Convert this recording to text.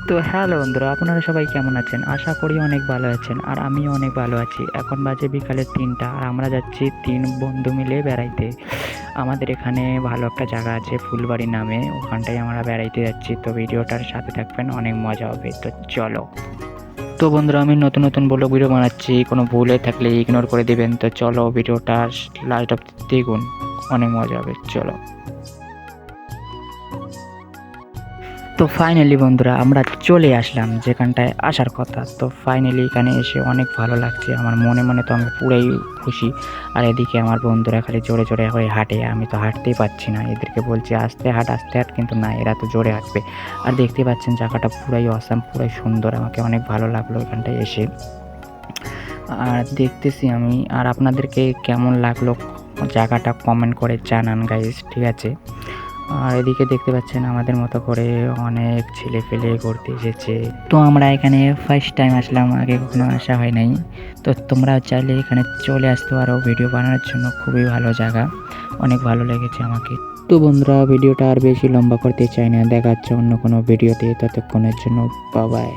তো হ্যালো বন্ধুরা, আপনারা সবাই কেমন আছেন? আশা করি অনেক ভালো আছেন আর আমিও অনেক ভালো আছি। এখন বাজে বিকালে ৩টা আর আমরা যাচ্ছি ৩ বন্ধু মিলে বেড়াইতে। আমাদের এখানে ভালো একটা জায়গা আছে ফুলবাড়ি নামে, ওখানটায় আমরা বেড়াইতে যাচ্ছি। তো ভিডিওটার সাথে থাকবেন, অনেক মজা হবে। তো চলো। তো বন্ধুরা, আমি নতুন নতুন ব্লগ ভিডিও বানাচ্ছি, কোনো ভুল হয়ে থাকলে ইগনোর করে দিবেন। তো চলো ভিডিওটা লাস্ট অব্দি দেখুন, অনেক মজা হবে। চলো। তো ফাইনালি বন্ধুরা, আমরা চলে আসলাম যেখানটায় আসার কথা। তো ফাইনালি এখানে এসে অনেক ভালো লাগছে, আমার মনে মনে তো আমি পুরাই খুশি। আর এদিকে আমার বন্ধুরা খালি জোরে জোরে হয়ে হাঁটে, আমি তো হাঁটতেই পারছি না। এদেরকে বলছি আস্তে হাঁট আস্তে হাঁট, কিন্তু না, এরা তো জোরে হাঁটবে। আর দেখতে পাচ্ছেন জায়গাটা পুরাই অসাম, পুরাই সুন্দর, আমাকে অনেক ভালো লাগলো এখানটায় এসে। আর দেখতেছি আমি, আর আপনাদেরকে কেমন লাগলো জায়গাটা কমেন্ট করে জানান গাইস, ঠিক আছে? আর এদিকে দেখতে পাচ্ছেন আমাদের মতো করে অনেক ছেলে পেলে ঘুরতে এসেছে। তো আমরা এখানে ফার্স্ট টাইম আসলাম, আগে কখনো আসা হয় নাই। তো তোমরা চাইলে এখানে চলে আসতে পারো, ভিডিও বানানোর জন্য খুবই ভালো জায়গা, অনেক ভালো লেগেছে আমাকে। তো বন্ধুরা, ভিডিওটা আর বেশি লম্বা করতে চাই না, দেখা যাচ্ছে অন্য কোনো ভিডিওতে। ততক্ষণের জন্য বাই বাই।